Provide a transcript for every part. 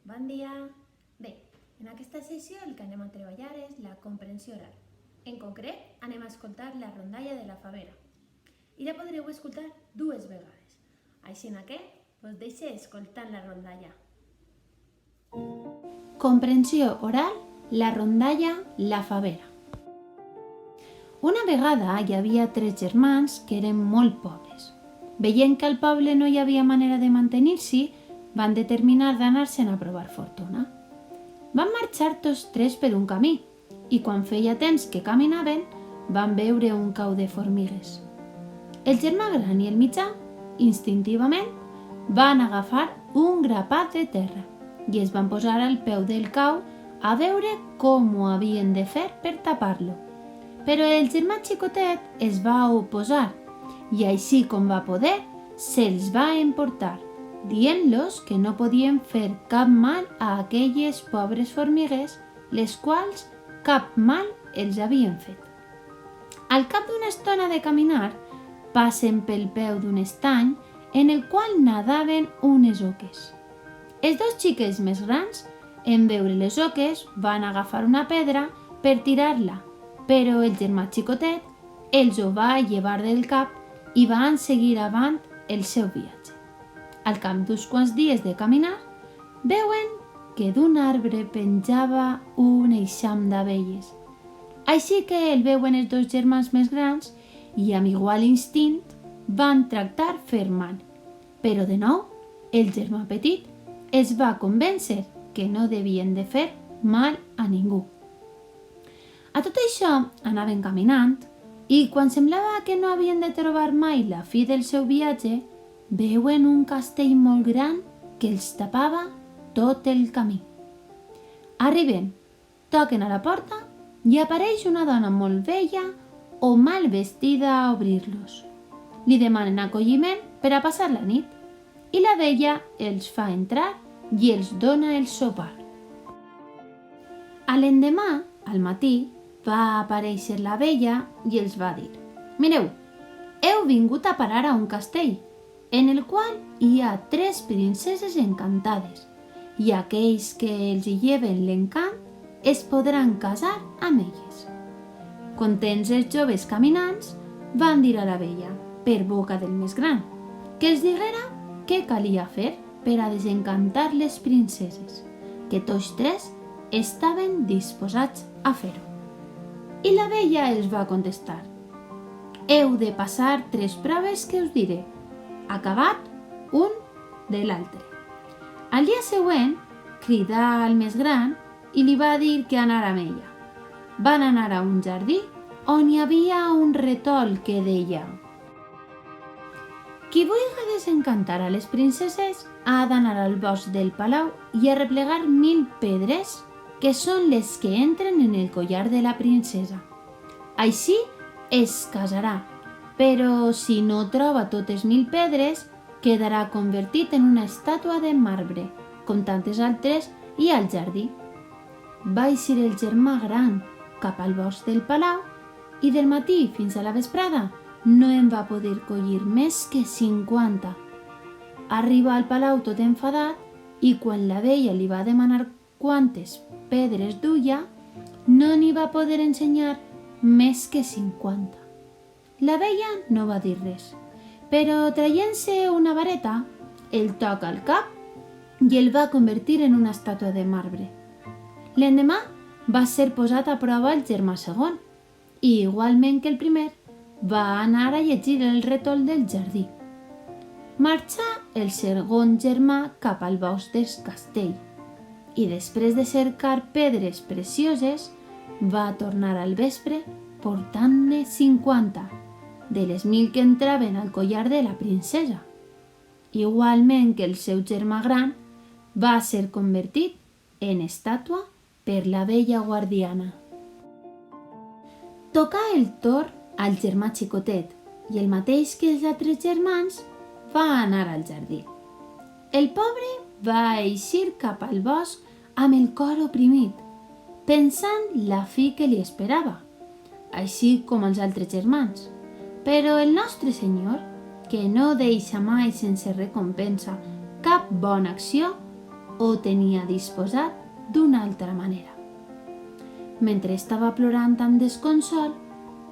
Bon dia! Bé, en aquesta sessió el que anem a treballar és la comprensió oral. En concret, anem a escoltar la rondalla de la favera. I la podreu escoltar 2 vegades. Així que us deixe escoltant la rondalla. Comprensió oral, la rondalla, la favera. Una vegada hi havia 3 germans que eren molt pobres. Veient que al poble no hi havia manera de mantenir-s'hi, van determinar d'anar-se'n a provar fortuna. Van marxar tots 3 per un camí i quan feia temps que caminaven van veure un cau de formigues. El germà gran i el mitjà, instintivament, van agafar un grapat de terra i es van posar al peu del cau a veure com ho havien de fer per tapar-lo. Però el germà xicotet es va oposar i així com va poder, se'ls va emportar, dient-los que no podien fer cap mal a aquelles pobres formigues, les quals cap mal els havien fet. Al cap d'una estona de caminar, passen pel peu d'un estany en el qual nadaven unes oques. Els 2 xiquets més grans, en veure les oques, van agafar una pedra per tirar-la, però el germà xicotet els ho va llevar del cap i van seguir avant el seu viatge. Al cap d'uns quants dies de caminar, veuen que d'un arbre penjava un eixam d'abelles. Així que el veuen els 2 germans més grans i amb igual instint van tractar fer mal. Però de nou, el germà petit es va convèncer que no devien de fer mal a ningú. A tot això anaven caminant i quan semblava que no havien de trobar mai la fi del seu viatge, veuen un castell molt gran que els tapava tot el camí. Arriben, toquen a la porta i apareix una dona molt vella o mal vestida a obrir-los. Li demanen acolliment per a passar la nit i la vella els fa entrar i els dona el sopar. A l'endemà, al matí, va aparèixer la vella i els va dir: «Mireu, heu vingut a parar a un castell en el qual hi ha 3 princeses encantades i aquells que els hi lleven l'encant es podran casar amb elles». Contents els joves caminants, van dir a la vella, per boca del més gran, que els diguera què calia fer per a desencantar les princeses, que tots 3 estaven disposats a fer-ho. I la vella els va contestar: «Heu de passar 3 proves que us diré, acabat un de l'altre». Al dia següent, cridà al més gran i li va dir que anara amb ella. Van anar a un jardí on hi havia un retol que deia: «Qui vulgui desencantar a les princeses ha d'anar al bosc del palau i arreplegar 1000 pedres que són les que entren en el collar de la princesa. Així es casarà, però si no troba totes 1000 pedres, quedarà convertit en una estàtua de marbre, com tantes altres hi ha al jardí». Va eixir el germà gran cap al bosc del palau i del matí fins a la vesprada no en va poder collir més que 50. Arriba al palau tot enfadat i quan la vella li va demanar quantes pedres duia, no n'hi va poder ensenyar més que 50. La vella no va dir res, però traient-se una vareta, el toca al cap i el va convertir en una estàtua de marbre. L'endemà va ser posat a prova el germà segon i, igualment que el primer, va anar a llegir el retol del jardí. Marxà el segon germà cap al bosc del castell i després de cercar pedres precioses va tornar al vespre portant-ne 50 de les 1000 que entraven al collar de la princesa. Igualment que el seu germà gran, va ser convertit en estàtua per la vella guardiana. Tocà el torn al germà xicotet i el mateix que els altres germans va anar al jardí. El pobre va eixir cap al bosc amb el cor oprimit, pensant la fi que li esperava, així com els altres germans. Però el nostre Senyor, que no deixa mai sense recompensa cap bona acció, ho tenia disposat d'una altra manera. Mentre estava plorant amb desconsol,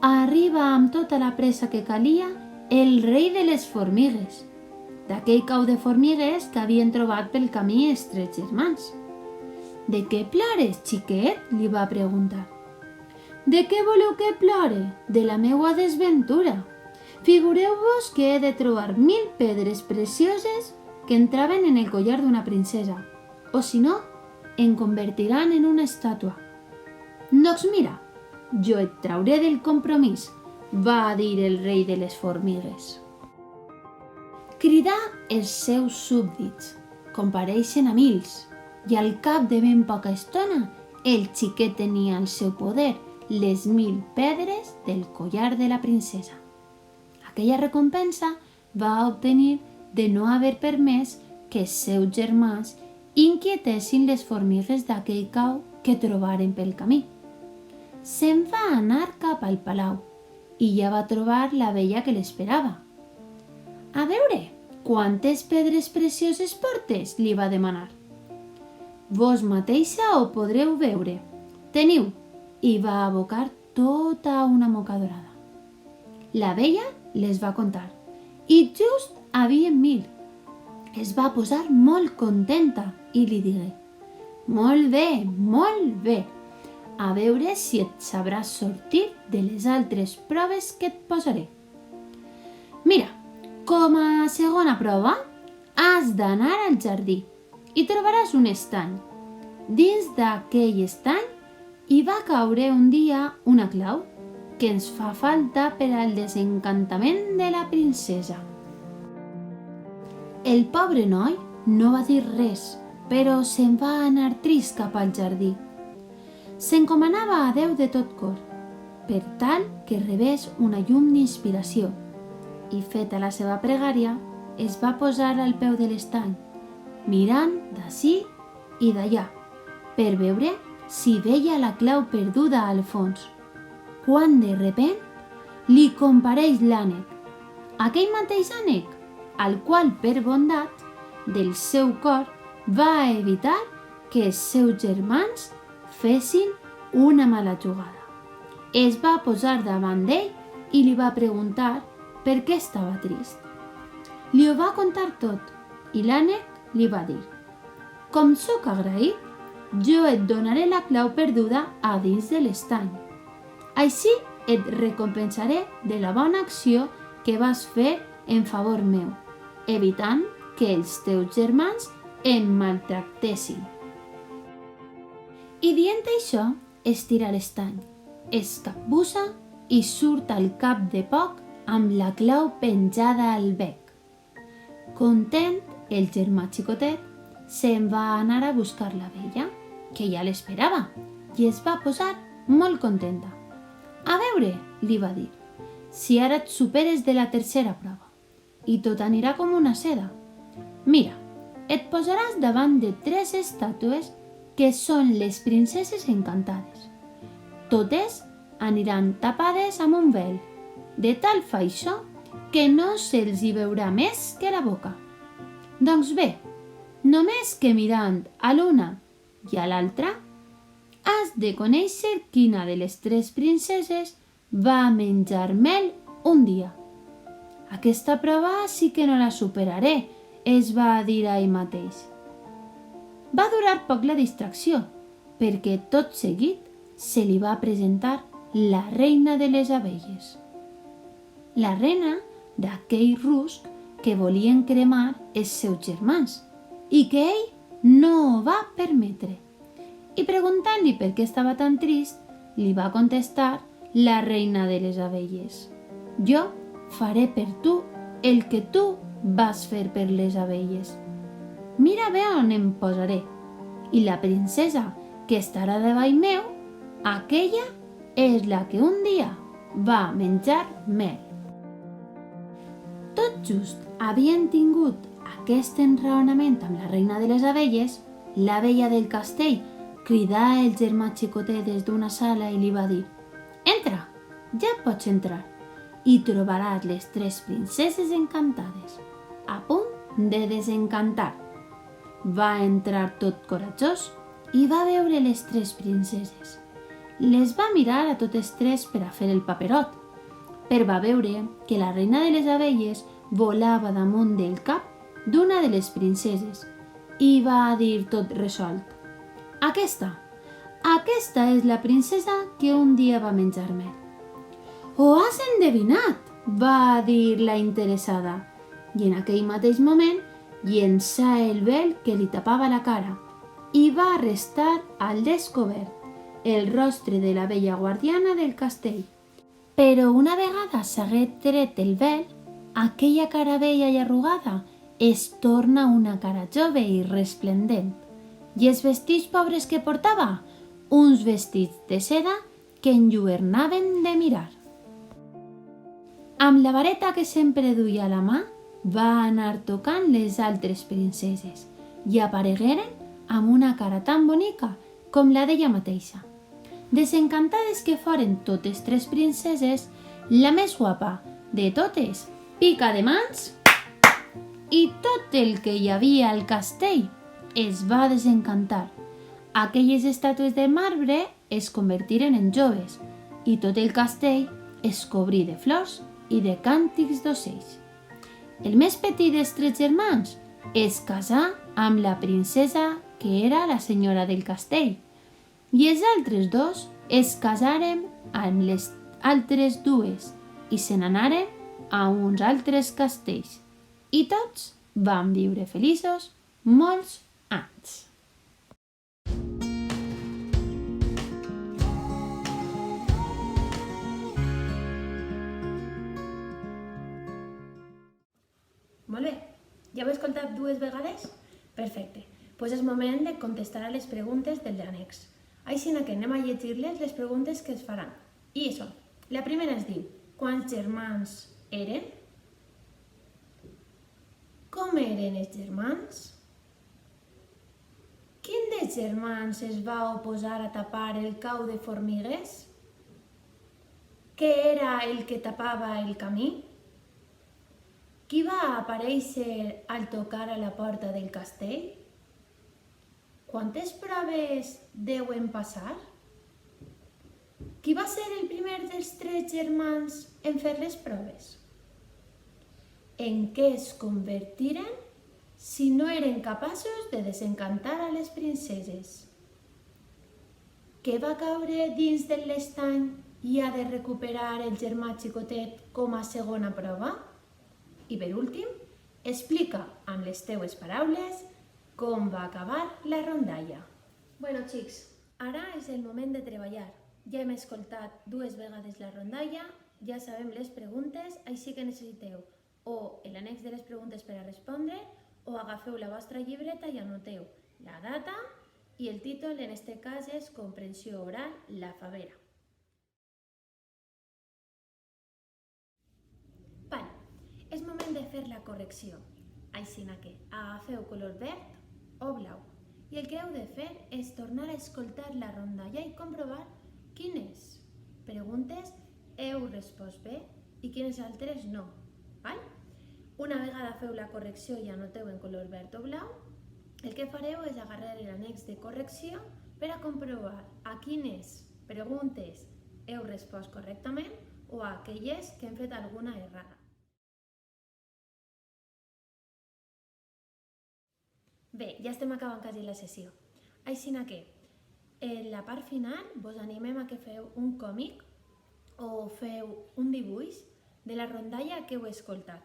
arriba amb tota la pressa que calia el rei de les formigues, d'aquell cau de formigues que havien trobat pel camí els tres germans. «De què plores, xiquet?», li va preguntar. «De què voleu que plore? De la meua desventura. Figureu-vos que he de trobar 1000 pedres precioses que entraven en el collar d'una princesa, o si no, em convertiran en una estàtua. Doncs mira, jo et trauré del compromís», va dir el rei de les formigues. Cridà els seus súbdits, compareixen a mils, i al cap de ben poca estona el xiquet tenia al seu poder les 1000 pedres del collar de la princesa. Aquella recompensa va obtenir de no haver permès que els seus germans inquietessin les formigues d'aquell cau que trobaren pel camí. Se'n va anar cap al palau i ja va trobar la vella que l'esperava. «A veure, quantes pedres precioses portes?», li va demanar. «Vos mateixa ho podreu veure. Teniu», i va abocar tota una mocadorada. La vella les va contar, i just havien 1000. Es va posar molt contenta i li digué: «Molt bé, molt bé. A veure si et sabràs sortir de les altres proves que et posaré. Mira, com a segona prova, has d'anar al jardí i trobaràs un estany. Dins d'aquell estany hi va caure un dia una clau que ens fa falta per al desencantament de la princesa». El pobre noi no va dir res, però se'n va anar trist cap al jardí. S'encomanava a Déu de tot cor, per tal que rebés una llum d'inspiració, i feta la seva pregària, es va posar al peu de l'estany, mirant d'ací i d'allà, per veure si veia la clau perduda al fons, quan de repent li compareix l'ànec, aquell mateix ànec, al qual per bondat del seu cor va evitar que els seus germans fessin una mala jugada. Es va posar davant d'ell i li va preguntar per què estava trist. Li ho va contar tot i l'ànec li va dir: «Com sóc agraït, jo et donaré la clau perduda a dins de l'estany. Així et recompensaré de la bona acció que vas fer en favor meu, evitant que els teus germans em maltractessin». I dient això, es tira a l'estany, es capbussa i surt al cap de poc amb la clau penjada al bec. Content, el germà xicotet se'n va anar a buscar la vella, que ja l'esperava, i es va posar molt contenta. «A veure», li va dir, «si ara et superes de la tercera prova, i tot anirà com una seda. Mira, et posaràs davant de 3 estàtues que són les princeses encantades. Totes aniran tapades amb un vel, de tal faixó que no se'ls hi veurà més que la boca. Doncs bé, només que mirant a l'una i a l'altra, has de conèixer quina de les 3 princeses va menjar mel un dia. Aquesta prova sí que no la superaré», es va dir a ell mateix. Va durar poc la distracció, perquè tot seguit se li va presentar la reina de les abelles. La reina d'aquell rusc que volien cremar els seus germans i que ell no ho va permetre. I preguntant-li per què estava tan trist, li va contestar la reina de les abelles: «Jo faré per tu el que tu vas fer per les abelles. Mira bé on em posaré, i la princesa que estarà davall meu, aquella és la que un dia va menjar mel». Tot just havien tingut aquest enraonament amb la reina de les abelles, la vella del castell cridà el germà xicotet des d'una sala i li va dir: «Entra, ja pots entrar, i trobaràs les 3 princeses encantades, a punt de desencantar. va entrar tot coratjós i va veure les 3 princeses. Les va mirar a totes 3 per a fer el paperot, però va veure que la reina de les abelles volava damunt del cap d'una de les princeses i va dir tot resolt: Aquesta és la princesa que un dia va menjar mel. Ho has endevinat, va dir la interessada, i en aquell mateix moment llençà el vel que li tapava la cara i va restar al descobert el rostre de la bella guardiana del castell. Però una vegada s'hagué tret el vel, aquella cara vella i arrugada es torna una cara jove i resplendent. I els vestits pobres que portava? Uns vestits de seda que enlluernaven de mirar. Amb la vareta que sempre duia a la mà, va anar tocant les altres princeses i aparegueren amb una cara tan bonica com la d'ella mateixa. Desencantades que foren totes 3 princeses, la més guapa de totes pica de mans i tot el que hi havia al castell es va desencantar. Aquelles estàtues de marbre es convertiren en joves i tot el castell es cobrí de flors i de càntics d'ocells. El més petit dels 3 germans es casà amb la princesa que era la senyora del castell i els altres 2 es casaren amb les altres 2 i se n'anaren a uns altres castells i tots van viure feliços molts anys. Molt bé, ja ho he escoltat 2 vegades? Perfecte, doncs és moment de contestar a les preguntes del l'annex. Així que anem a llegir-les les preguntes que es faran. I això, la primera es diu, quants germans eren? Com eren els germans? Quin dels germans es va oposar a tapar el cau de formigues? Què era el que tapava el camí? Qui va aparèixer al tocar a la porta del castell? Quantes proves deuen passar? Qui va ser el primer dels 3 germans en fer les proves? En què es convertiren si no eren capaços de desencantar a les princeses? Què va caure dins de l'estany i ha de recuperar el germà xicotet com a segona prova? I per últim, explica amb les teues paraules com va acabar la rondalla. Bueno, xics, ara és el moment de treballar. Ja hem escoltat 2 vegades la rondalla, ja sabem les preguntes, així que necessiteu o l'annex de les preguntes per a respondre o agafeu la vostra llibreta i anoteu la data i el títol, en aquest cas és Comprensió oral, la favera. Vale, és moment de fer la correcció, així que agafeu color verd o blau i el que heu de fer és tornar a escoltar la rondalla i comprovar quines preguntes heu respost bé i quines altres no. Val? Una vegada feu la correcció i anoteu en color verd o blau, el que fareu és agarrar l'annex de correcció per a comprovar a quines preguntes heu respost correctament o a aquelles que hem fet alguna errada. Bé, ja estem acabant quasi la sessió. Així que en la part final vos animem a que feu un còmic o feu un dibuix de la rondalla que heu escoltat.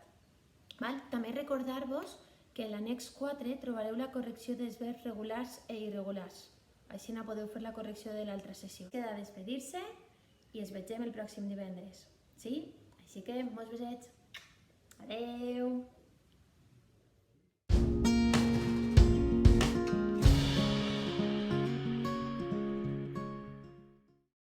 També recordar-vos que en l'annex 4 trobareu la correcció dels verbs regulars i irregulars. Així podeu fer la correcció de l'altra sessió. Queda despedir-se i ens vegem el pròxim divendres. Sí? Així que molts besets. Adeu!